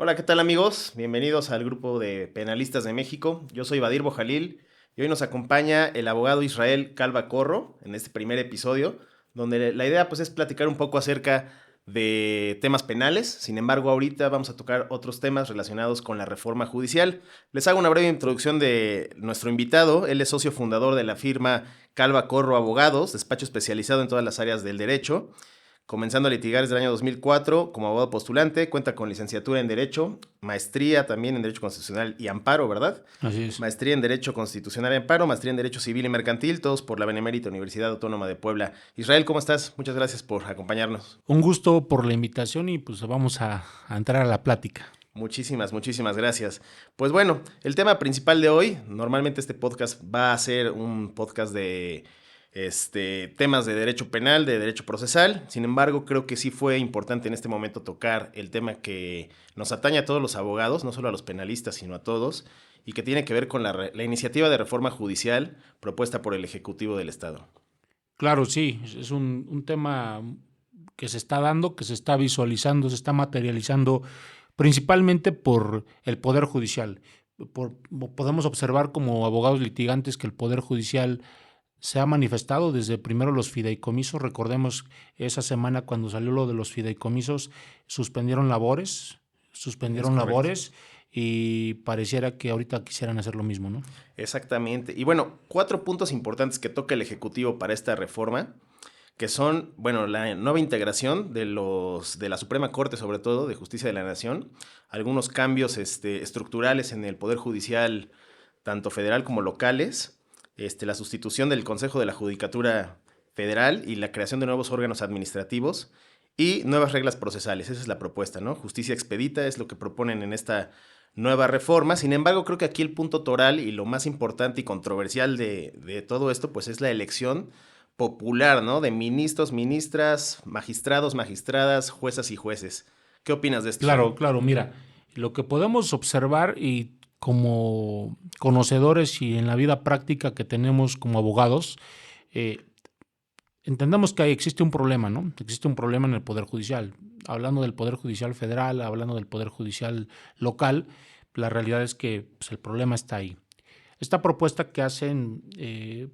Hola, ¿qué tal amigos? Bienvenidos al grupo de penalistas de México. Yo soy Badir Bojalil y hoy nos acompaña el abogado Israel Calva Corro en este primer episodio, donde la idea pues es platicar un poco acerca de temas penales. Sin embargo, ahorita vamos a tocar otros temas relacionados con la reforma judicial. Les hago una breve introducción de nuestro invitado. Él es socio fundador de la firma Calva Corro Abogados, despacho especializado en todas las áreas del derecho. Comenzando a litigar desde el año 2004 como abogado postulante, cuenta con licenciatura en Derecho, maestría también en Derecho Constitucional y Amparo, ¿verdad? Así es. Maestría en Derecho Constitucional y Amparo, maestría en Derecho Civil y Mercantil, todos por la Benemérita Universidad Autónoma de Puebla. Israel, ¿cómo estás? Muchas gracias por acompañarnos. Un gusto por la invitación y pues vamos a entrar a la plática. Muchísimas gracias. Pues bueno, el tema principal de hoy, normalmente este podcast va a ser un podcast de temas de derecho penal, de derecho procesal. Sin embargo, creo que sí fue importante en este momento tocar el tema que nos atañe a todos los abogados, no solo a los penalistas, sino a todos, y que tiene que ver con la iniciativa de reforma judicial propuesta por el Ejecutivo del Estado. Claro, sí, es un tema que se está dando, que se está visualizando, se está materializando principalmente por el Poder Judicial. Podemos observar como abogados litigantes que el Poder Judicial se ha manifestado desde primero los fideicomisos. Recordemos esa semana cuando salió lo de los fideicomisos, suspendieron labores, Es correcto. y pareciera que ahorita quisieran hacer lo mismo, ¿no? Exactamente. Y bueno, cuatro puntos importantes que toca el Ejecutivo para esta reforma, que son, bueno, la nueva integración de la Suprema Corte, sobre todo, de Justicia de la Nación, algunos cambios estructurales en el Poder Judicial, tanto federal como locales, la sustitución del Consejo de la Judicatura Federal y la creación de nuevos órganos administrativos y nuevas reglas procesales. Esa es la propuesta, ¿no? Justicia expedita es lo que proponen en esta nueva reforma. Sin embargo, creo que aquí el punto toral y lo más importante y controversial de todo esto, pues es la elección popular, ¿no? De ministros, ministras, magistrados, magistradas, juezas y jueces. ¿Qué opinas de esto, Israel? Claro, claro, mira, lo que podemos observar y como conocedores y en la vida práctica que tenemos como abogados, eh, entendemos que existe un problema, ¿no? Existe un problema en el Poder Judicial. Hablando del Poder Judicial federal, hablando del Poder Judicial local, la realidad es que pues, el problema está ahí. Esta propuesta que hacen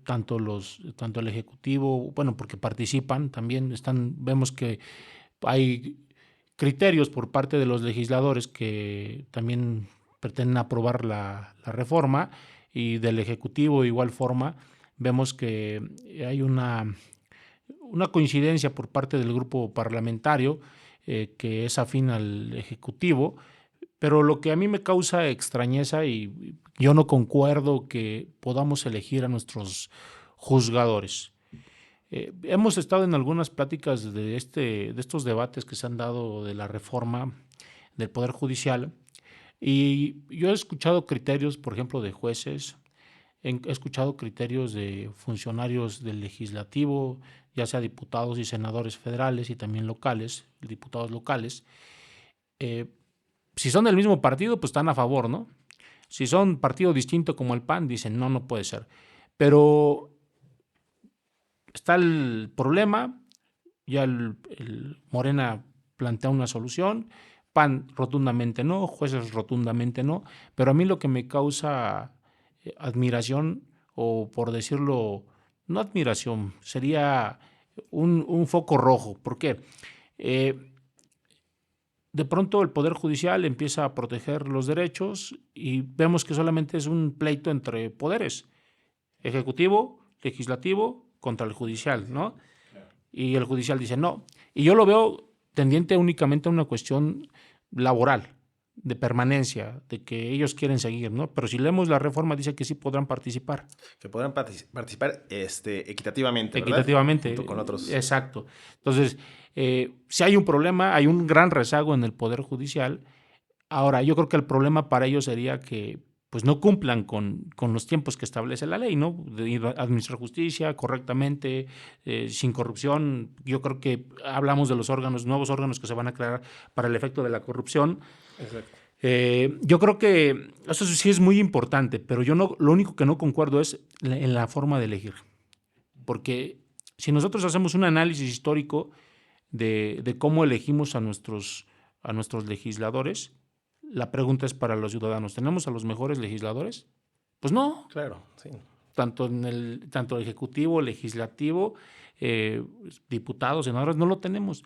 tanto el Ejecutivo, bueno, porque participan también, vemos que hay criterios por parte de los legisladores que también pretenden aprobar la reforma y del Ejecutivo de igual forma vemos que hay una coincidencia por parte del grupo parlamentario que es afín al Ejecutivo, pero lo que a mí me causa extrañeza y yo no concuerdo que podamos elegir a nuestros juzgadores. Hemos estado en algunas pláticas de estos debates que se han dado de la reforma del Poder Judicial y yo he escuchado criterios, por ejemplo, de jueces, he escuchado criterios de funcionarios del legislativo, ya sea diputados y senadores federales y también locales, diputados locales. Eh, si son del mismo partido, pues están a favor, ¿no? Si son partido distinto como el PAN, dicen no, no puede ser. Pero está el problema, ya el Morena plantea una solución, PAN rotundamente no, jueces rotundamente no, pero a mí lo que me causa admiración, o por decirlo, no admiración, sería un foco rojo. ¿Por qué? Eh, de pronto el Poder Judicial empieza a proteger los derechos y vemos que solamente es un pleito entre poderes, ejecutivo, legislativo contra el judicial, ¿no? Y el judicial dice no. Y yo lo veo tendiente únicamente a una cuestión laboral, de permanencia, de que ellos quieren seguir, ¿no? Pero si leemos la reforma dice que sí podrán participar Que podrán participar equitativamente, ¿verdad? Junto con equitativamente, otros. exacto. Entonces, si hay un problema, hay un gran rezago en el Poder Judicial. Ahora, yo creo que el problema para ellos sería que pues no cumplan con los tiempos que establece la ley, ¿no? De ir a administrar justicia correctamente, sin corrupción. Yo creo que hablamos de los órganos, nuevos órganos que se van a crear para el efecto de la corrupción. Exacto. Yo creo que eso sí es muy importante, pero yo no, lo único que no concuerdo es en la forma de elegir. Porque si nosotros hacemos un análisis histórico de cómo elegimos a nuestros legisladores, La pregunta es para los ciudadanos, ¿tenemos a los mejores legisladores? Pues no, Claro, sí. tanto tanto ejecutivo, legislativo, diputados, senadores, no lo tenemos.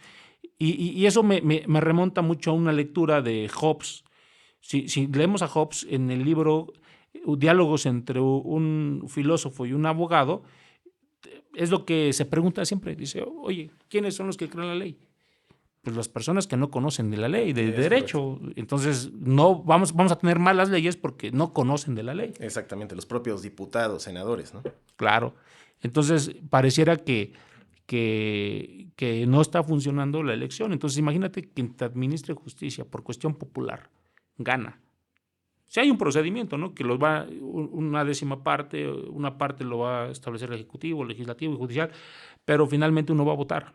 Y eso me remonta mucho a una lectura de Hobbes. Si leemos a Hobbes en el libro Diálogos entre un filósofo y un abogado, es lo que se pregunta siempre. Dice, oye, ¿quiénes son los que crean la ley? Pues las personas que no conocen de la ley, de derecho. Correcto. Entonces, no vamos a tener malas leyes porque no conocen de la ley. Exactamente, los propios diputados, senadores, ¿no? Claro. Entonces, pareciera que no está funcionando la elección. Entonces, imagínate quien te administre justicia por cuestión popular, gana. Si hay un procedimiento, ¿no? Que los va una décima parte, una parte lo va a establecer el Ejecutivo, el Legislativo y Judicial, pero finalmente uno va a votar.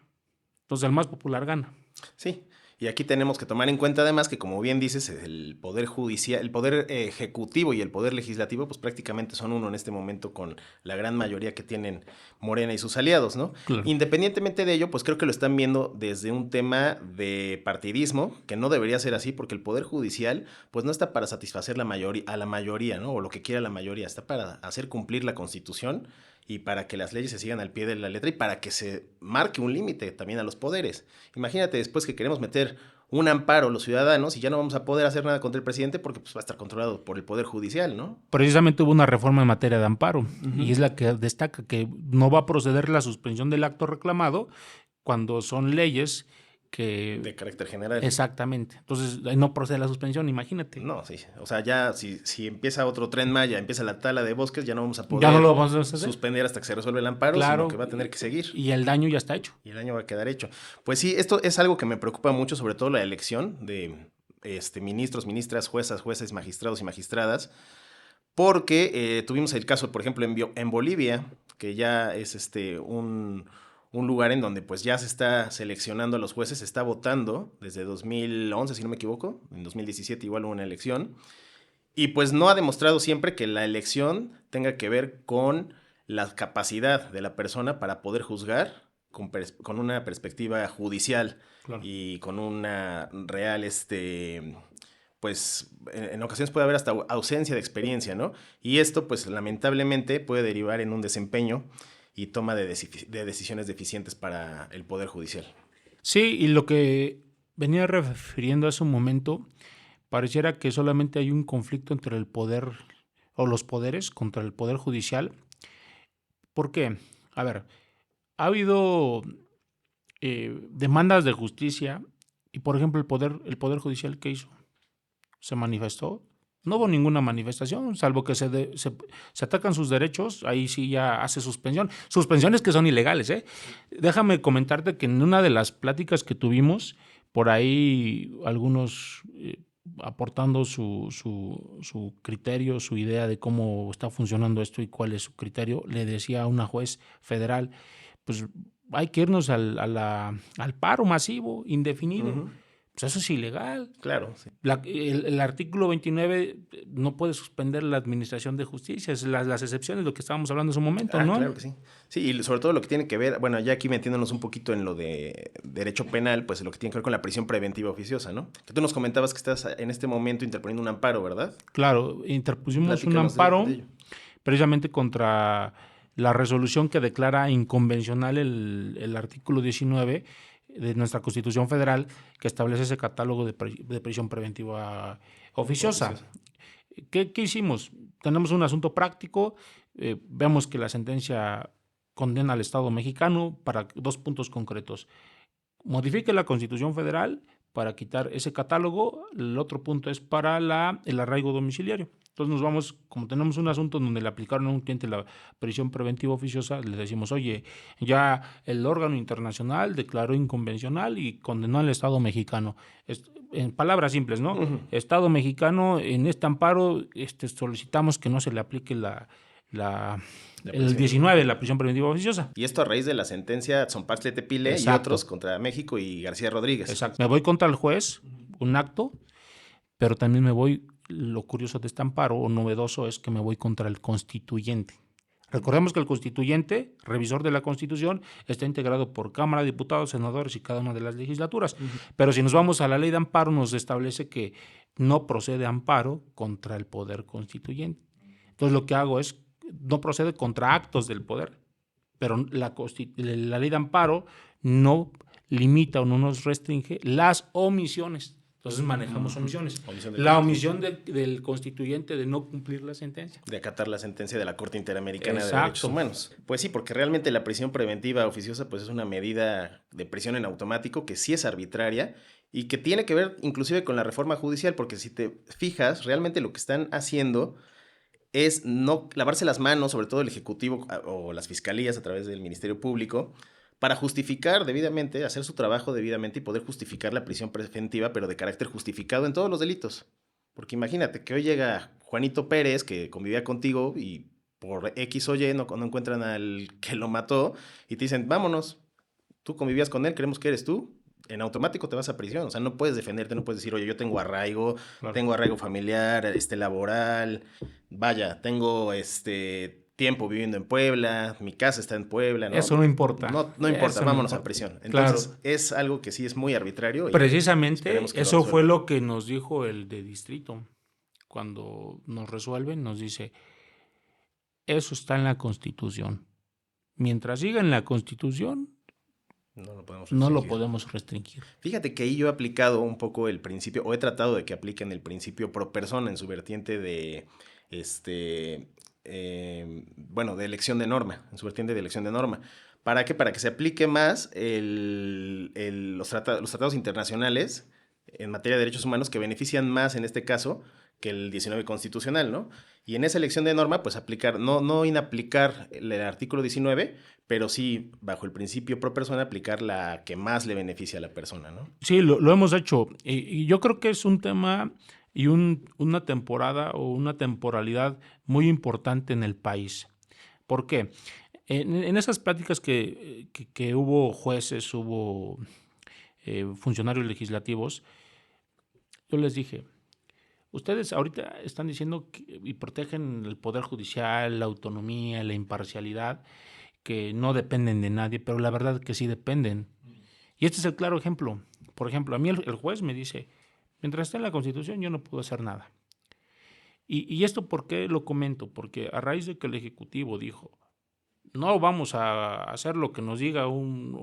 Entonces, el más popular gana. Sí, y aquí tenemos que tomar en cuenta además que, como bien dices, el poder judicial, el poder ejecutivo y el poder legislativo, pues prácticamente son uno en este momento con la gran mayoría que tienen Morena y sus aliados, ¿no? Claro. Independientemente de ello, pues creo que lo están viendo desde un tema de partidismo, que no debería ser así, porque el poder judicial, pues no está para satisfacer a la mayoría, ¿no? O lo que quiera la mayoría, está para hacer cumplir la Constitución y para que las leyes se sigan al pie de la letra y para que se marque un límite también a los poderes. Imagínate después que queremos meter un amparo a los ciudadanos y ya no vamos a poder hacer nada contra el presidente porque pues, va a estar controlado por el Poder Judicial, ¿no? Precisamente hubo una reforma en materia de amparo y es la que destaca que no va a proceder la suspensión del acto reclamado cuando son leyes que... De carácter general. Exactamente. Entonces, no procede la suspensión, imagínate. No, sí. O sea, ya si empieza otro Tren Maya, empieza la tala de bosques, ya no vamos a poder ya no lo vamos a hacer. Suspender hasta que se resuelva el amparo, claro, sino que va a tener que seguir. Y el daño ya está hecho. Y el daño va a quedar hecho. Pues sí, esto es algo que me preocupa mucho, sobre todo la elección de ministros, ministras, juezas, jueces, magistrados y magistradas, porque tuvimos el caso, por ejemplo, en Bolivia, que ya es un lugar en donde pues ya se está seleccionando a los jueces, se está votando desde 2011, si no me equivoco, en 2017 igual hubo una elección, y pues no ha demostrado siempre que la elección tenga que ver con la capacidad de la persona para poder juzgar con una perspectiva judicial, claro, y con una real, pues en ocasiones puede haber hasta ausencia de experiencia, ¿no? Y esto pues lamentablemente puede derivar en un desempeño y toma de decisiones deficientes para el Poder Judicial. Sí, y lo que venía refiriendo hace un momento, pareciera que solamente hay un conflicto entre el poder o los poderes contra el Poder Judicial. ¿Por qué? A ver, ha habido demandas de justicia y, por ejemplo, el poder Judicial, ¿qué hizo? ¿Se manifestó? No hubo ninguna manifestación, salvo que se atacan sus derechos, ahí sí ya hace suspensión. Suspensiones que son ilegales, ¿eh? Déjame comentarte que en una de las pláticas que tuvimos, por ahí algunos aportando su criterio, su idea de cómo está funcionando esto y cuál es su criterio, le decía a una juez federal, pues hay que irnos al paro masivo, indefinido. Uh-huh. Pues eso es ilegal. Claro. Sí. El artículo 29 no puede suspender la administración de justicia, es las excepciones, lo que estábamos hablando en su momento, ¿no? Claro que sí. Sí, y sobre todo lo que tiene que ver, bueno, ya aquí metiéndonos un poquito en lo de derecho penal, pues lo que tiene que ver con la prisión preventiva oficiosa, ¿no? Que tú nos comentabas que estás en este momento interponiendo un amparo, ¿verdad? Claro, interpusimos un amparo precisamente contra la resolución que declara inconvencional el artículo 19 de nuestra Constitución Federal, que establece ese catálogo de prisión preventiva oficiosa. ¿Qué hicimos? Tenemos un asunto práctico, vemos que la sentencia condena al Estado mexicano para 2 puntos concretos. Modifique la Constitución Federal para quitar ese catálogo, el otro punto es para el arraigo domiciliario. Entonces nos vamos, como tenemos un asunto donde le aplicaron a un cliente la prisión preventiva oficiosa, le decimos, oye, ya el órgano internacional declaró inconvencional y condenó al Estado mexicano. En palabras simples, ¿no? Uh-huh. Estado mexicano, en este amparo solicitamos que no se le aplique el 19, la prisión preventiva oficiosa. Y esto a raíz de la sentencia Tzompaztle Tepile. Exacto. Y otros contra México y García Rodríguez. Exacto. Me voy contra el juez, un acto, pero también me voy... Lo curioso de este amparo o novedoso es que me voy contra el constituyente. Recordemos que el constituyente, revisor de la Constitución, está integrado por Cámara, diputados, senadores y cada una de las legislaturas. Pero si nos vamos a la ley de amparo, nos establece que no procede amparo contra el poder constituyente. Entonces lo que hago es, no procede contra actos del poder, pero la ley de amparo no limita o no nos restringe las omisiones. Entonces manejamos omisiones. La omisión del constituyente de no cumplir la sentencia. De acatar la sentencia de la Corte Interamericana de Derechos Humanos. Pues sí, porque realmente la prisión preventiva oficiosa pues es una medida de prisión en automático que sí es arbitraria y que tiene que ver inclusive con la reforma judicial, porque si te fijas, realmente lo que están haciendo es no lavarse las manos, sobre todo el Ejecutivo o las fiscalías a través del Ministerio Público, para justificar debidamente, hacer su trabajo debidamente y poder justificar la prisión preventiva, pero de carácter justificado en todos los delitos. Porque imagínate que hoy llega Juanito Pérez, que convivía contigo y por X o Y no encuentran al que lo mató y te dicen, vámonos, tú convivías con él, creemos que eres tú, en automático te vas a prisión. O sea, no puedes defenderte, no puedes decir, oye, yo tengo arraigo, claro, tengo arraigo familiar, laboral, vaya, tengo tiempo viviendo en Puebla, mi casa está en Puebla, ¿no? Eso no importa. No importa, vámonos a prisión. Entonces, claro, es algo que sí es muy arbitrario. Precisamente, eso fue lo que nos dijo el de distrito. Cuando nos resuelven, nos dice, eso está en la Constitución. Mientras siga en la Constitución, no lo podemos restringir. Fíjate que ahí yo he aplicado un poco el principio, o he tratado de que apliquen el principio pro persona en su vertiente de, de elección de norma, en su vertiente de elección de norma. ¿Para qué? Para que se aplique más los tratados internacionales en materia de derechos humanos que benefician más en este caso que el 19 constitucional, ¿no? Y en esa elección de norma, pues aplicar, no inaplicar el artículo 19, pero sí, bajo el principio pro persona, aplicar la que más le beneficia a la persona, ¿no? Sí, lo hemos hecho. Y yo creo que es un tema y una temporada o una temporalidad muy importante en el país. ¿Por qué? En esas pláticas que hubo jueces, hubo funcionarios legislativos, yo les dije, ustedes ahorita están diciendo y protegen el poder judicial, la autonomía, la imparcialidad, que no dependen de nadie, pero la verdad que sí dependen. Y este es el claro ejemplo. Por ejemplo, a mí el juez me dice, mientras esté en la Constitución yo no puedo hacer nada. ¿Y esto por qué lo comento? Porque a raíz de que el Ejecutivo dijo, no vamos a hacer lo que nos diga un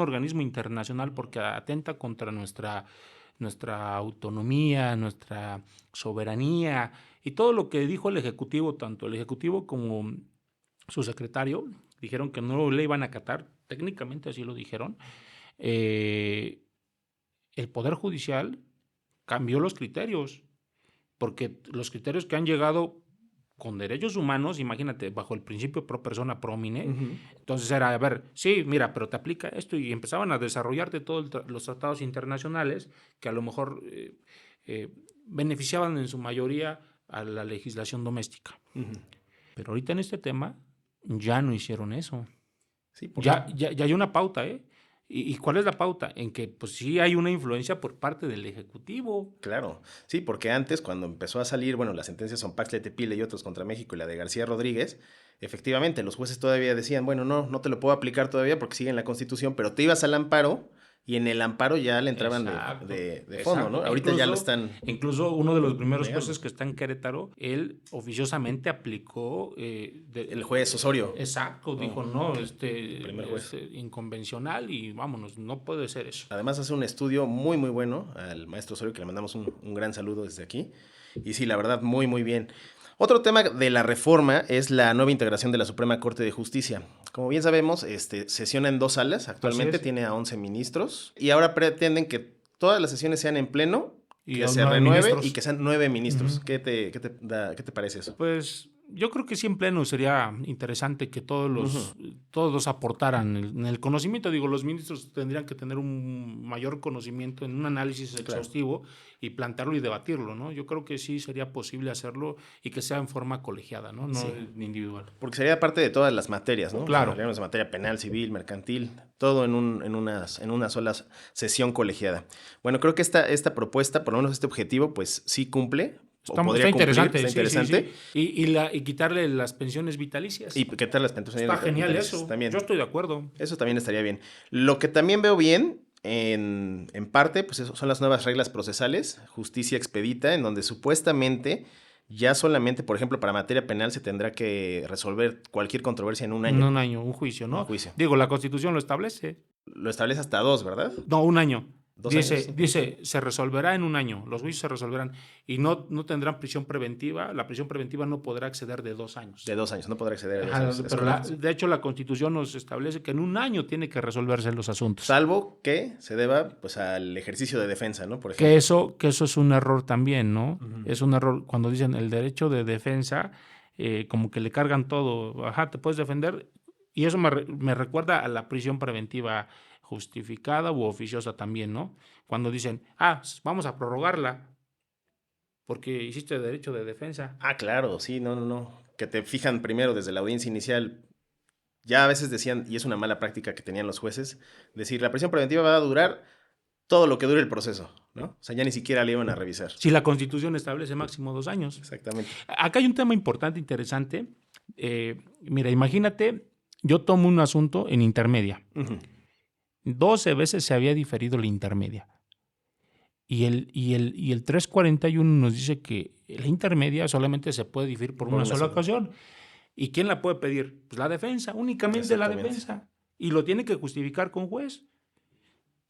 organismo internacional porque atenta contra nuestra autonomía, nuestra soberanía y todo lo que dijo el Ejecutivo, tanto el Ejecutivo como su secretario, dijeron que no le iban a acatar, técnicamente así lo dijeron. El Poder Judicial cambió los criterios, porque los criterios que han llegado con derechos humanos, imagínate, bajo el principio pro persona pro mine, entonces era, a ver, sí, mira, pero te aplica esto, y empezaban a desarrollarte todos los tratados internacionales que a lo mejor beneficiaban en su mayoría a la legislación doméstica. Pero ahorita en este tema ya no hicieron eso. Sí, ya hay una pauta, ¿eh? ¿Y cuál es la pauta? En que pues sí hay una influencia por parte del Ejecutivo. Claro, sí, porque antes cuando empezó a salir, bueno, las sentencias son Paxle Tepile y otros contra México y la de García Rodríguez, efectivamente los jueces todavía decían, bueno, no te lo puedo aplicar todavía porque sigue en la Constitución, pero te ibas al amparo y en el amparo ya le entraban de fondo, ¿no? Ahorita ya lo están... Incluso uno de los primeros jueces que está en Querétaro, él oficiosamente aplicó... el juez Osorio. Exacto, dijo, no, primer juez. Inconvencional y vámonos, no puede ser eso. Además hace un estudio muy, muy bueno al maestro Osorio, que le mandamos un gran saludo desde aquí. Y sí, la verdad, muy, muy bien. Otro tema de la reforma es la nueva integración de la Suprema Corte de Justicia. Como bien sabemos, sesiona en 2 salas. Actualmente tiene a 11 ministros. Y ahora pretenden que todas las sesiones sean en pleno, y que se renueve y que sean 9 ministros. ¿Qué te parece eso? Pues yo creo que sí en pleno sería interesante que todos aportaran en el conocimiento. Digo, los ministros tendrían que tener un mayor conocimiento en un análisis exhaustivo y plantearlo y debatirlo, ¿no? Yo creo que sí sería posible hacerlo y que sea en forma colegiada, ¿no? No individual. Porque sería parte de todas las materias, ¿no? Claro. Hablaríamos de materia penal, civil, mercantil, todo en una sola sesión colegiada. Bueno, creo que esta propuesta, por lo menos este objetivo, pues sí cumple. Está interesante. Está interesante. Sí. Y quitarle las pensiones vitalicias. Y quitar las pensiones Está genial vitalicias eso. también. Yo estoy de acuerdo. Eso también estaría bien. Lo que también veo bien, en parte, pues eso son las nuevas reglas procesales, justicia expedita, en donde supuestamente ya solamente, por ejemplo, para materia penal se tendrá que resolver cualquier controversia en un año. En un año, un juicio, ¿no? Un juicio. Digo, la Constitución lo establece. Lo establece hasta 2, ¿verdad? No, un año. 2 años. Sí. Dice, se resolverá en un año, los juicios se resolverán y no tendrán prisión preventiva, la prisión preventiva no podrá exceder de 2 años. De 2 años, no podrá exceder de 2 años. Pero de hecho la Constitución nos establece que en un año tiene que resolverse los asuntos. Salvo que se deba pues al ejercicio de defensa, ¿no? Por ejemplo. Que eso es un error también, ¿no? Es un error cuando dicen el derecho de defensa, como que le cargan todo, te puedes defender, y eso me recuerda a la prisión preventiva justificada u oficiosa también, ¿no? Cuando dicen, vamos a prorrogarla porque hiciste derecho de defensa. Claro, sí, no. Que te fijan primero desde la audiencia inicial. Ya a veces decían, y es una mala práctica que tenían los jueces, decir, la prisión preventiva va a durar todo lo que dure el proceso, ¿no? O sea, ya ni siquiera le iban a revisar. Si la Constitución establece máximo 2 años. Exactamente. Acá hay un tema importante, interesante. Mira, imagínate, yo tomo un asunto en intermedia. 12 veces se había diferido la intermedia. Y el 341 nos dice que la intermedia solamente se puede diferir por una sola ocasión. ¿Y quién la puede pedir? Pues la defensa, únicamente la defensa. Y lo tiene que justificar con juez.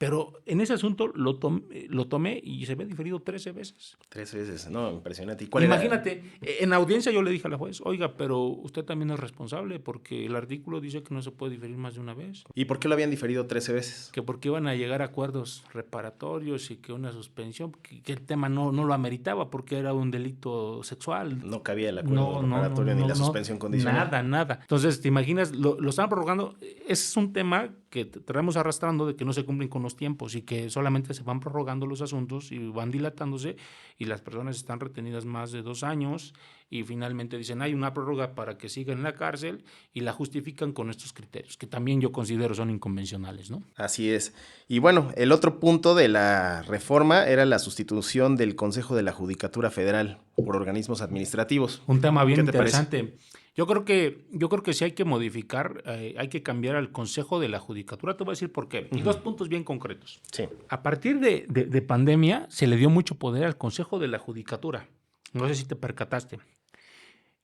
Pero en ese asunto lo tomé y se había diferido 13 veces. 13 veces, no, impresionante. ¿Y imagínate, en audiencia yo le dije a la juez, oiga, pero usted también es responsable porque el artículo dice que no se puede diferir más de una vez. ¿Y por qué lo habían diferido 13 veces? Que porque iban a llegar a acuerdos reparatorios y que una suspensión, que el tema no lo ameritaba porque era un delito sexual. No cabía el acuerdo reparatorio ni la suspensión condicional. Nada. Entonces, ¿te imaginas? Lo están prorrogando. Ese es un tema que traemos arrastrando de que no se cumplen con los tiempos y que solamente se van prorrogando los asuntos y van dilatándose y las personas están retenidas más de 2 años y finalmente dicen hay una prórroga para que sigan en la cárcel y la justifican con estos criterios que también yo considero son inconvencionales, ¿no? Así es. Y bueno, el otro punto de la reforma era la sustitución del Consejo de la Judicatura Federal por organismos administrativos. Un tema bien interesante. Parece? Yo creo que sí hay que modificar, hay que cambiar al Consejo de la Judicatura. Te voy a decir por qué. Y 2 puntos bien concretos. Sí. A partir de pandemia se le dio mucho poder al Consejo de la Judicatura. No sé si te percataste.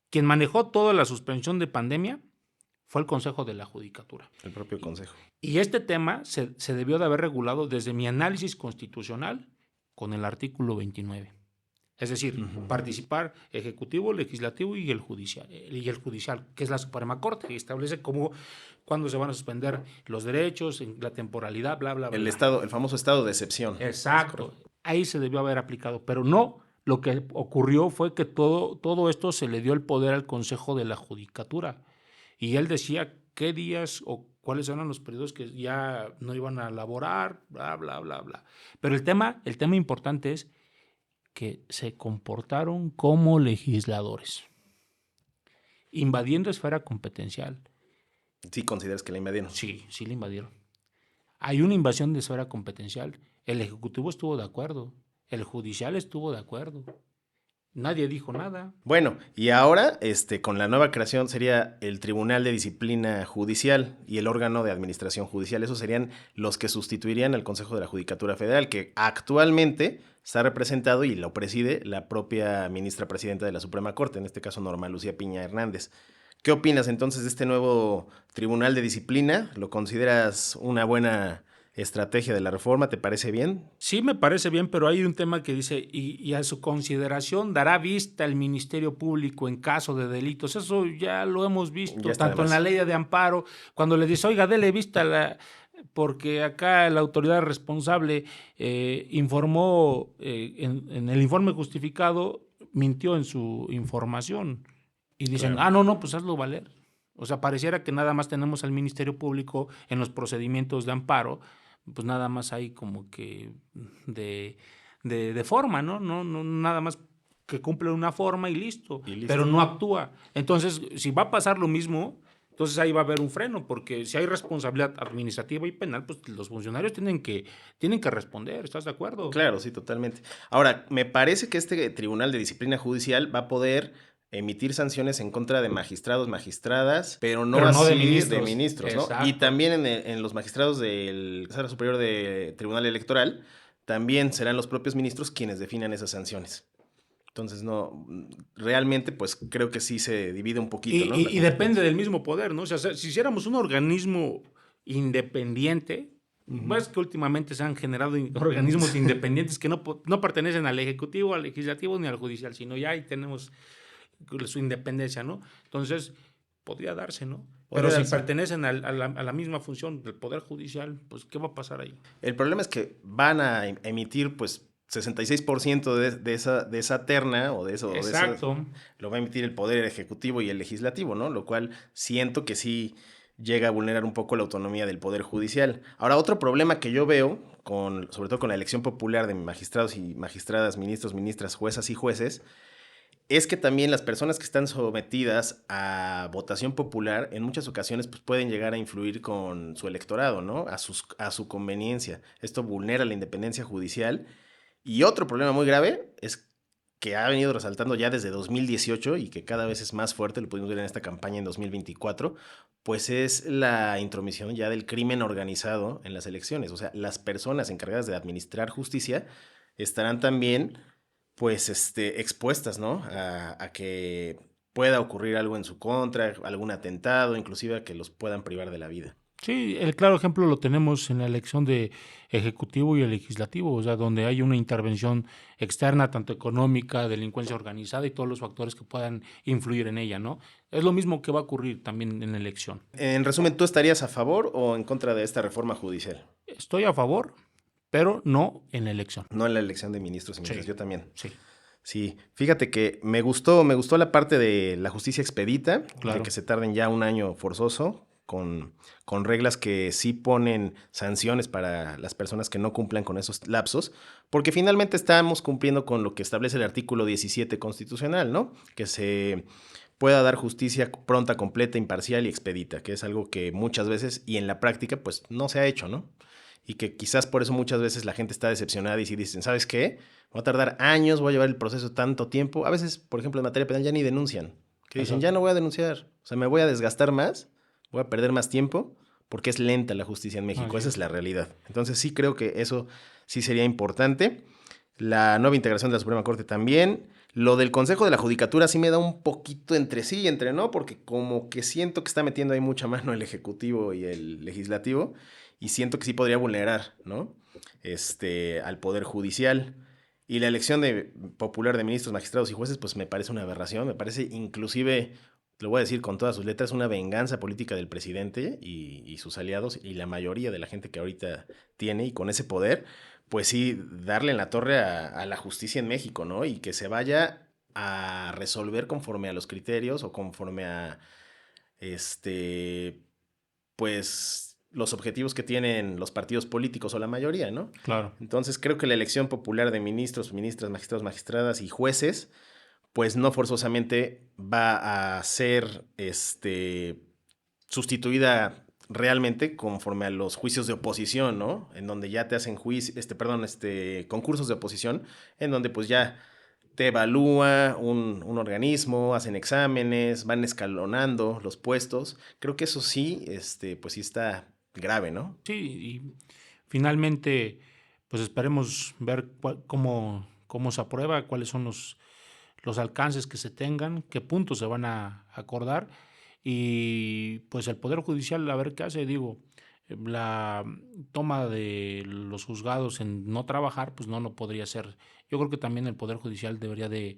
Quien manejó toda la suspensión de pandemia fue el Consejo de la Judicatura. El propio Consejo. Y este tema se debió de haber regulado desde mi análisis constitucional con el artículo 29. Es decir, participar ejecutivo, legislativo y el judicial, que es la Suprema Corte, y establece cuándo se van a suspender los derechos, la temporalidad, bla, bla, bla. El famoso estado de excepción. Exacto. Ahí se debió haber aplicado, pero no. Lo que ocurrió fue que todo esto se le dio el poder al Consejo de la Judicatura. Y él decía qué días o cuáles eran los periodos que ya no iban a laborar, bla, bla, bla, bla. Pero el tema importante es que se comportaron como legisladores, invadiendo esfera competencial. ¿Sí consideras que la invadieron? Sí la invadieron. Hay una invasión de esfera competencial. El Ejecutivo estuvo de acuerdo, el Judicial estuvo de acuerdo. Nadie dijo nada. Bueno, y ahora, con la nueva creación sería el Tribunal de Disciplina Judicial y el órgano de administración judicial. Esos serían los que sustituirían al Consejo de la Judicatura Federal, que actualmente está representado y lo preside la propia ministra presidenta de la Suprema Corte, en este caso Norma Lucía Piña Hernández. ¿Qué opinas entonces de este nuevo Tribunal de Disciplina? ¿Lo consideras una buena estrategia de la reforma? ¿Te parece bien? Sí, me parece bien, pero hay un tema que dice, y a su consideración dará vista el Ministerio Público en caso de delitos. Eso ya lo hemos visto, tanto en la ley de amparo, cuando le dice, oiga, dele vista porque acá la autoridad responsable informó, en el informe justificado, mintió en su información. Y dicen, claro. No, pues hazlo valer. O sea, pareciera que nada más tenemos al Ministerio Público en los procedimientos de amparo, pues nada más hay como que de forma, ¿no? No, nada más que cumple una forma y listo, pero no actúa. Entonces, si va a pasar lo mismo, Entonces ahí va a haber un freno, porque si hay responsabilidad administrativa y penal, pues los funcionarios tienen que responder, ¿estás de acuerdo? Claro, sí, totalmente. Ahora, me parece que este Tribunal de Disciplina Judicial va a poder emitir sanciones en contra de magistrados, magistradas, pero no Pero no de así de ministros. ministros, ¿no? Y Exacto. también en los magistrados del Sala Superior de Tribunal Electoral, también serán los propios ministros quienes definan esas sanciones. Entonces, no, realmente, pues creo que sí se divide un poquito, ¿no? La Y depende competencia. del mismo poder, ¿no? O sea, si hiciéramos un organismo independiente, Ujú. ves que últimamente se han generado organismos independientes que no pertenecen al Ejecutivo, al Legislativo ni al Judicial, sino ya ahí tenemos su independencia, ¿no? Entonces, podría darse, ¿no? Pero Podría si darse. pertenecen a la misma función del Poder Judicial, pues, ¿qué va a pasar ahí? El problema es que van a emitir, pues, 66% de esa terna o de eso, Exacto. lo va a emitir el Poder Ejecutivo y el Legislativo, ¿no? Lo cual siento que sí llega a vulnerar un poco la autonomía del Poder Judicial. Ahora, otro problema que yo veo, sobre todo con la elección popular de magistrados y magistradas, ministros, ministras, juezas y jueces, es que también las personas que están sometidas a votación popular en muchas ocasiones pues, pueden llegar a influir con su electorado, ¿no? A su conveniencia. Esto vulnera la independencia judicial. Y otro problema muy grave es que ha venido resaltando ya desde 2018 y que cada vez es más fuerte, lo pudimos ver en esta campaña en 2024, pues es la intromisión ya del crimen organizado en las elecciones. O sea, las personas encargadas de administrar justicia estarán también pues expuestas, ¿no? A que pueda ocurrir algo en su contra, algún atentado, inclusive a que los puedan privar de la vida. Sí, el claro ejemplo lo tenemos en la elección de ejecutivo y el legislativo, o sea, donde hay una intervención externa, tanto económica, delincuencia organizada y todos los factores que puedan influir en ella, ¿no? Es lo mismo que va a ocurrir también en la elección. En resumen, ¿tú estarías a favor o en contra de esta reforma judicial? Estoy a favor, pero no en la elección. No en la elección de ministros y ministras, Sí, yo también. sí, Sí, fíjate que me gustó la parte de la justicia expedita, de que claro. se tarden ya un año forzoso, con reglas que sí ponen sanciones para las personas que no cumplan con esos lapsos, porque finalmente estamos cumpliendo con lo que establece el artículo 17 constitucional, ¿no? Que se pueda dar justicia pronta, completa, imparcial y expedita, que es algo que muchas veces y en la práctica pues no se ha hecho, ¿no? Y que quizás por eso muchas veces la gente está decepcionada y si dicen, ¿sabes qué? Va a tardar años, voy a llevar el proceso tanto tiempo. A veces, por ejemplo, en materia penal ya ni denuncian. Que dicen, ya Exacto. no voy a denunciar. O sea, me voy a desgastar más, voy a perder más tiempo, porque es lenta la justicia en México. Así Esa es es. la realidad. Entonces sí creo que eso sí sería importante. La nueva integración de la Suprema Corte también. Lo del Consejo de la Judicatura sí me da un poquito entre sí y entre no, porque como que siento que está metiendo ahí mucha mano el Ejecutivo y el Legislativo, y siento que sí podría vulnerar, ¿no? Al Poder Judicial. Y la elección popular de ministros, magistrados y jueces, pues me parece una aberración, me parece inclusive, lo voy a decir con todas sus letras, una venganza política del presidente y sus aliados y la mayoría de la gente que ahorita tiene y con ese poder, pues sí, darle en la torre a la justicia en México, ¿no? Y que se vaya a resolver conforme a los criterios o conforme a, este, pues, los objetivos que tienen los partidos políticos o la mayoría, ¿no? Claro. Entonces creo que la elección popular de ministros, ministras, magistrados, magistradas y jueces, pues no forzosamente va a ser sustituida realmente conforme a los juicios de oposición, ¿no? En donde ya te hacen concursos de oposición, en donde pues ya te evalúa un organismo, hacen exámenes, van escalonando los puestos. Creo que eso sí, pues sí está grave, ¿no? Sí, y finalmente, pues esperemos ver cómo se aprueba, cuáles son los alcances que se tengan, qué puntos se van a acordar y pues el Poder Judicial a ver qué hace, digo, la toma de los juzgados en no trabajar, pues no podría ser. Yo creo que también el Poder Judicial debería de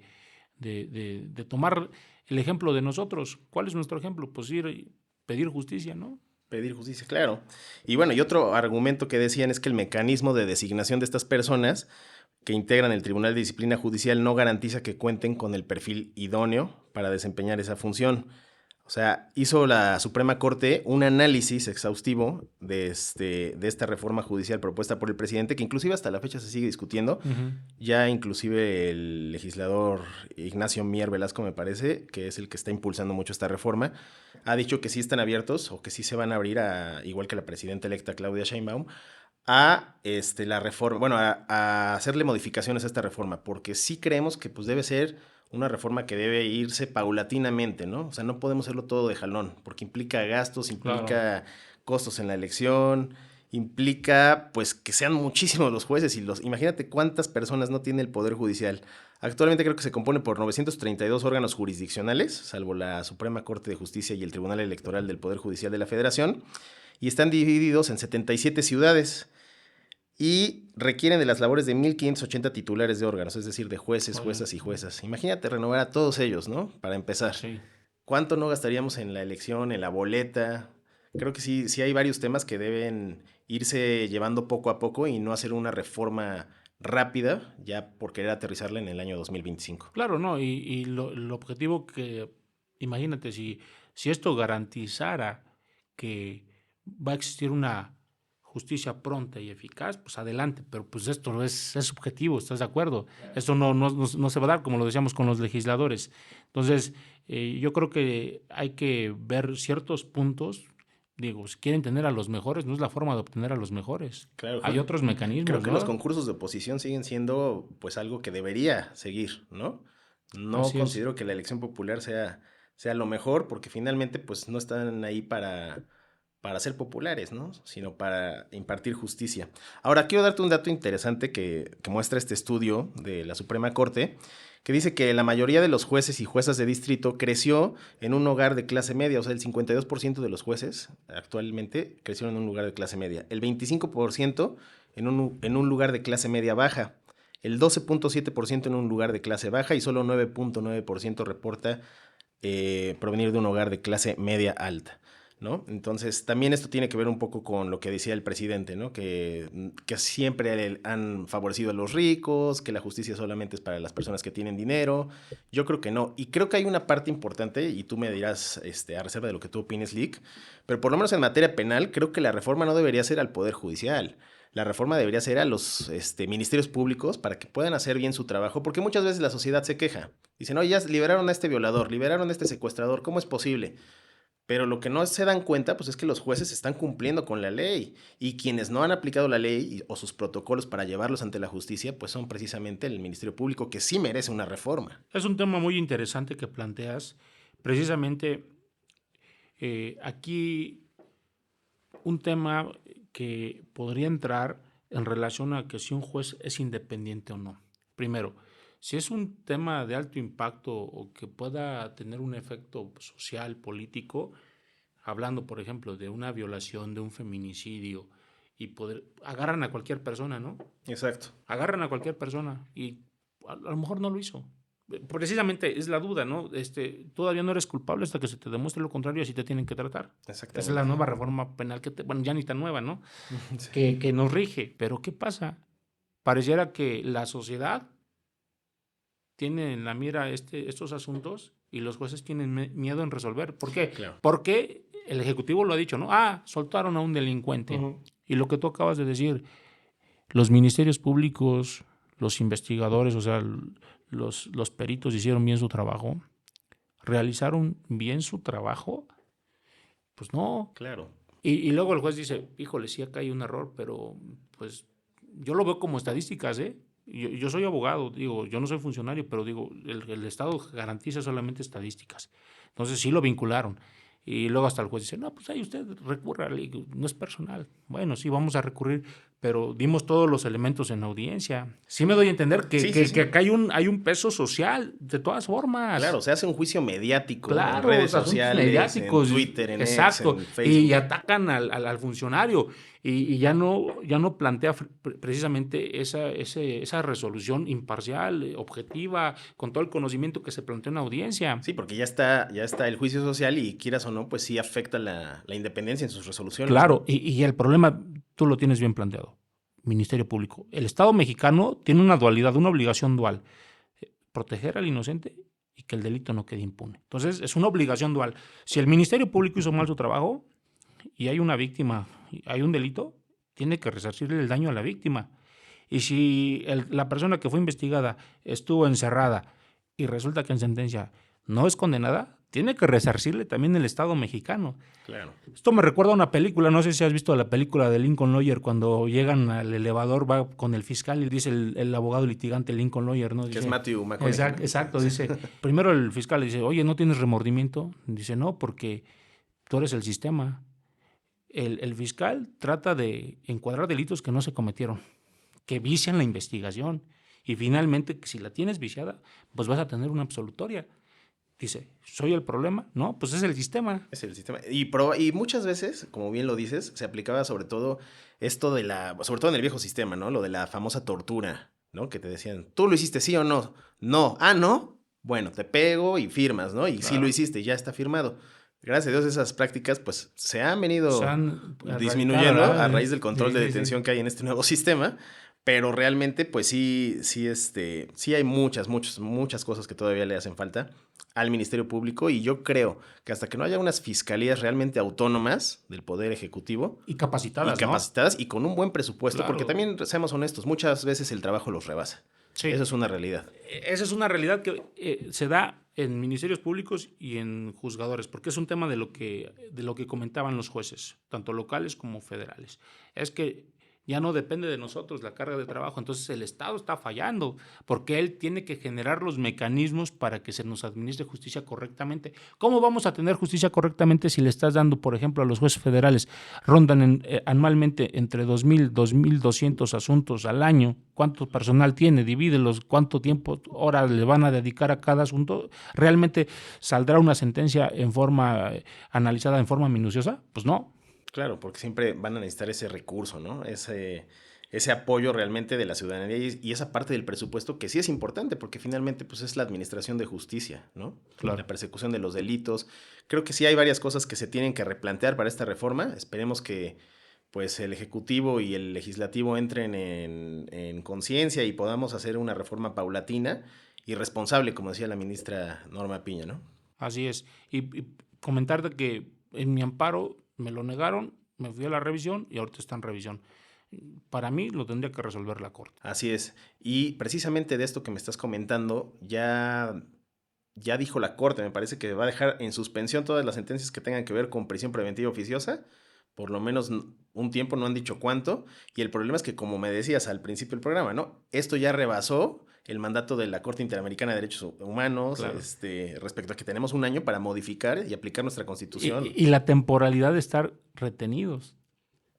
tomar el ejemplo de nosotros. ¿Cuál es nuestro ejemplo? Pues ir y pedir justicia, ¿no? Pedir justicia, claro. Y bueno, y otro argumento que decían es que el mecanismo de designación de estas personas que integran el Tribunal de Disciplina Judicial no garantiza que cuenten con el perfil idóneo para desempeñar esa función. O sea, hizo la Suprema Corte un análisis exhaustivo de esta reforma judicial propuesta por el presidente, que inclusive hasta la fecha se sigue discutiendo. Ujú. Ya inclusive el legislador Ignacio Mier Velasco, me parece, que es el que está impulsando mucho esta reforma, ha dicho que sí están abiertos o que sí se van a abrir, igual que la presidenta electa Claudia Sheinbaum, a la reforma, bueno, a hacerle modificaciones a esta reforma, porque sí creemos que pues debe ser una reforma que debe irse paulatinamente, ¿no? O sea, no podemos hacerlo todo de jalón, porque implica gastos, implica costos en la elección, implica pues que sean muchísimos los jueces imagínate cuántas personas no tiene el Poder Judicial. Actualmente creo que se compone por 932 órganos jurisdiccionales, salvo la Suprema Corte de Justicia y el Tribunal Electoral del Poder Judicial de la Federación, y están divididos en 77 ciudades y requieren de las labores de 1,580 titulares de órganos, es decir, de jueces, juezas y juezas. Imagínate renovar a todos ellos, ¿no? Para empezar. Sí. ¿Cuánto no gastaríamos en la elección, en la boleta? Creo que sí hay varios temas que deben irse llevando poco a poco y no hacer una reforma rápida ya por querer aterrizarla en el año 2025. Claro, ¿no? Y el objetivo que, imagínate, si esto garantizara que va a existir una justicia pronta y eficaz, pues adelante, pero pues esto no es subjetivo, ¿estás de acuerdo? Esto no se va a dar, como lo decíamos con los legisladores. Entonces, yo creo que hay que ver ciertos puntos. Digo, si quieren tener a los mejores, no es la forma de obtener a los mejores. Claro, Hay otros mecanismos, creo que ¿no? los concursos de oposición siguen siendo pues algo que debería seguir, ¿no? No Así es. considero que la elección popular sea lo mejor, porque finalmente pues no están ahí para ser populares, ¿no? Sino para impartir justicia. Ahora, quiero darte un dato interesante que muestra este estudio de la Suprema Corte, que dice que la mayoría de los jueces y juezas de distrito creció en un hogar de clase media, o sea, el 52% de los jueces actualmente crecieron en un lugar de clase media, el 25% en un lugar de clase media baja, el 12.7% en un lugar de clase baja y solo 9.9% reporta provenir de un hogar de clase media alta, ¿no? Entonces, también esto tiene que ver un poco con lo que decía el presidente, ¿no? Que siempre han favorecido a los ricos, que la justicia solamente es para las personas que tienen dinero. Yo creo que no. Y creo que hay una parte importante, y tú me dirás, a reserva de lo que tú opines, Lick, pero por lo menos en materia penal, creo que la reforma no debería ser al Poder Judicial. La reforma debería ser a los ministerios públicos para que puedan hacer bien su trabajo, porque muchas veces la sociedad se queja. Dicen, oye, ya liberaron a este violador, liberaron a este secuestrador, ¿cómo es posible? Pero lo que no se dan cuenta, pues es que los jueces están cumpliendo con la ley y quienes no han aplicado la ley o sus protocolos para llevarlos ante la justicia, pues son precisamente el Ministerio Público, que sí merece una reforma. Es un tema muy interesante que planteas. Precisamente aquí un tema que podría entrar en relación a que si un juez es independiente o no. Primero, si es un tema de alto impacto o que pueda tener un efecto social, político, hablando, por ejemplo, de una violación, de un feminicidio, y agarran a cualquier persona, ¿no? Exacto. Agarran a cualquier persona y a lo mejor no lo hizo. Precisamente es la duda, ¿no? Todavía no eres culpable hasta que se te demuestre lo contrario, así te tienen que tratar. Exactamente. Esa es la nueva reforma penal bueno, ya ni tan nueva, ¿no? Sí. Que nos rige. Pero ¿qué pasa? Pareciera que la sociedad tiene en la mira estos asuntos y los jueces tienen miedo en resolver. ¿Por qué? Claro. Porque el Ejecutivo lo ha dicho, ¿no? Soltaron a un delincuente. Y lo que tú acabas de decir, los ministerios públicos, los investigadores, o sea, los peritos hicieron bien su trabajo, realizaron bien su trabajo, pues no. Claro. Y luego el juez dice, híjole, sí acá hay un error, pero pues yo lo veo como estadísticas, ¿eh? Yo soy abogado, digo, yo no soy funcionario, pero digo, el Estado garantiza solamente estadísticas. Entonces sí lo vincularon. Y luego hasta el juez dice, no, pues ahí usted recurra, no es personal. Bueno, sí, vamos a recurrir, pero dimos todos los elementos en la audiencia. Sí me doy a entender que acá hay un peso social, de todas formas. Claro, se hace un juicio mediático, claro, en redes sociales, mediáticos, en Twitter, en exacto, X, en Facebook. Y atacan al funcionario y ya no plantea precisamente esa resolución imparcial, objetiva, con todo el conocimiento que se planteó en la audiencia. Sí, porque ya está el juicio social y quieras o no, pues sí afecta la independencia en sus resoluciones. Claro, y el problema tú lo tienes bien planteado. Ministerio Público. El Estado mexicano tiene una dualidad, una obligación dual. Proteger al inocente y que el delito no quede impune. Entonces, es una obligación dual. Si el Ministerio Público hizo mal su trabajo y hay una víctima, hay un delito, tiene que resarcirle el daño a la víctima. Y si la persona que fue investigada estuvo encerrada y resulta que en sentencia no es condenada, tiene que resarcirle también el Estado mexicano. Claro. Esto me recuerda a una película, no sé si has visto la película de Lincoln Lawyer, cuando llegan al elevador, va con el fiscal y dice el abogado litigante Lincoln Lawyer, ¿no? Dice, que es Matthew McConaughey. Exacto, dice, primero el fiscal dice, oye, ¿no tienes remordimiento? Dice, no, porque tú eres el sistema. El fiscal trata de encuadrar delitos que no se cometieron, que vician la investigación, y finalmente, si la tienes viciada, pues vas a tener una absolutoria. Dice, ¿soy el problema? No, pues es el sistema. Es el sistema. Y muchas veces, como bien lo dices, se aplicaba sobre todo esto sobre todo en el viejo sistema, ¿no? Lo de la famosa tortura, ¿no? Que te decían, ¿tú lo hiciste sí o no? No. Ah, ¿no? Bueno, te pego y firmas, ¿no? Y sí lo hiciste, ya está firmado. Gracias a Dios esas prácticas, pues, se han venido disminuyendo a raíz del control de detención que hay en este nuevo sistema. Pero realmente, pues sí hay muchas cosas que todavía le hacen falta al Ministerio Público, y yo creo que hasta que no haya unas fiscalías realmente autónomas del Poder Ejecutivo y capacitadas, y con un buen presupuesto, claro. Porque también, seamos honestos, muchas veces el trabajo los rebasa. Sí. Eso es una realidad. Esa es una realidad que se da en ministerios públicos y en juzgadores, porque es un tema de lo que comentaban los jueces, tanto locales como federales. Es que ya no depende de nosotros la carga de trabajo, entonces el Estado está fallando, porque él tiene que generar los mecanismos para que se nos administre justicia correctamente. ¿Cómo vamos a tener justicia correctamente si le estás dando, por ejemplo, a los jueces federales, rondan anualmente entre 2,000, 2,200 asuntos al año? ¿Cuánto personal tiene? Divídelos, ¿cuánto tiempo, horas le van a dedicar a cada asunto? ¿Realmente saldrá una sentencia analizada en forma minuciosa? Pues no. Claro, porque siempre van a necesitar ese recurso, ¿no? Ese apoyo realmente de la ciudadanía y esa parte del presupuesto que sí es importante, porque finalmente pues es la administración de justicia, ¿no? Claro. La persecución de los delitos. Creo que sí hay varias cosas que se tienen que replantear para esta reforma. Esperemos que pues el Ejecutivo y el Legislativo entren en conciencia y podamos hacer una reforma paulatina y responsable, como decía la ministra Norma Piña, ¿no? Así es. Y comentarte que en mi amparo me lo negaron, me fui a la revisión y ahorita está en revisión. Para mí lo tendría que resolver la Corte. Así es. Y precisamente de esto que me estás comentando, ya dijo la Corte, me parece que va a dejar en suspensión todas las sentencias que tengan que ver con prisión preventiva oficiosa, por lo menos un tiempo, no han dicho cuánto, y el problema es que, como me decías al principio del programa, ¿no? Esto ya rebasó el mandato de la Corte Interamericana de Derechos Humanos, claro. Respecto a que tenemos un año para modificar y aplicar nuestra Constitución. Y la temporalidad de estar retenidos.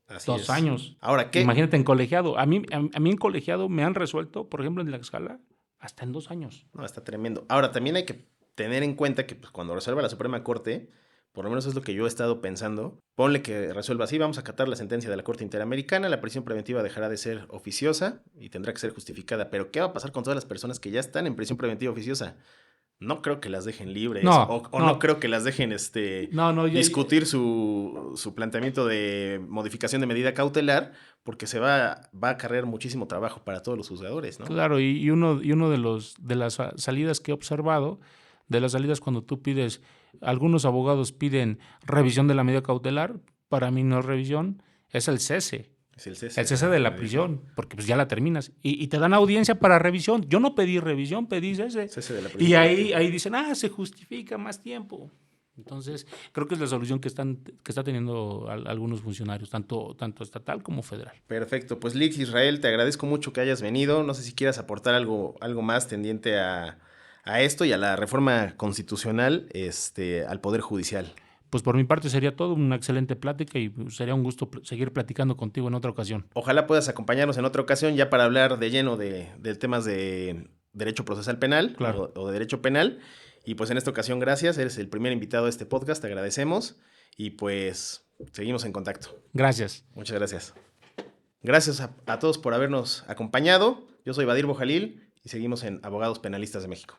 Así 2 años. Ahora, ¿qué? Imagínate en colegiado. A mí en colegiado me han resuelto, por ejemplo, en la escala, hasta en 2 años. No, está tremendo. Ahora, también hay que tener en cuenta que pues, cuando resuelva la Suprema Corte, por lo menos es lo que yo he estado pensando, ponle que resuelva así, vamos a acatar la sentencia de la Corte Interamericana, la prisión preventiva dejará de ser oficiosa y tendrá que ser justificada. Pero ¿qué va a pasar con todas las personas que ya están en prisión preventiva oficiosa? No creo que las dejen libres, no creo que las dejen discutir su planteamiento de modificación de medida cautelar, porque se va a acarrear muchísimo trabajo para todos los juzgadores, ¿no? Claro, y uno de las salidas que he observado, de las salidas cuando tú pides, algunos abogados piden revisión de la medida cautelar, para mí no es revisión, es el cese. Es el cese. El cese de la prisión, porque pues ya la terminas. Y te dan audiencia para revisión. Yo no pedí revisión, pedí cese. Cese de la prisión. Y ahí dicen, se justifica más tiempo. Entonces, creo que es la solución que está teniendo algunos funcionarios, tanto estatal como federal. Perfecto. Pues Lix Israel, te agradezco mucho que hayas venido. No sé si quieras aportar algo más tendiente a esto y a la reforma constitucional al Poder Judicial. Pues por mi parte sería todo, una excelente plática y sería un gusto seguir platicando contigo en otra ocasión. Ojalá puedas acompañarnos en otra ocasión ya para hablar de lleno de temas de derecho procesal penal, claro, o de derecho penal. Y pues en esta ocasión, gracias, eres el primer invitado de este podcast, te agradecemos y pues seguimos en contacto. Gracias. Muchas gracias. Gracias a todos por habernos acompañado. Yo soy Badir Bojalil y seguimos en Abogados Penalistas de México.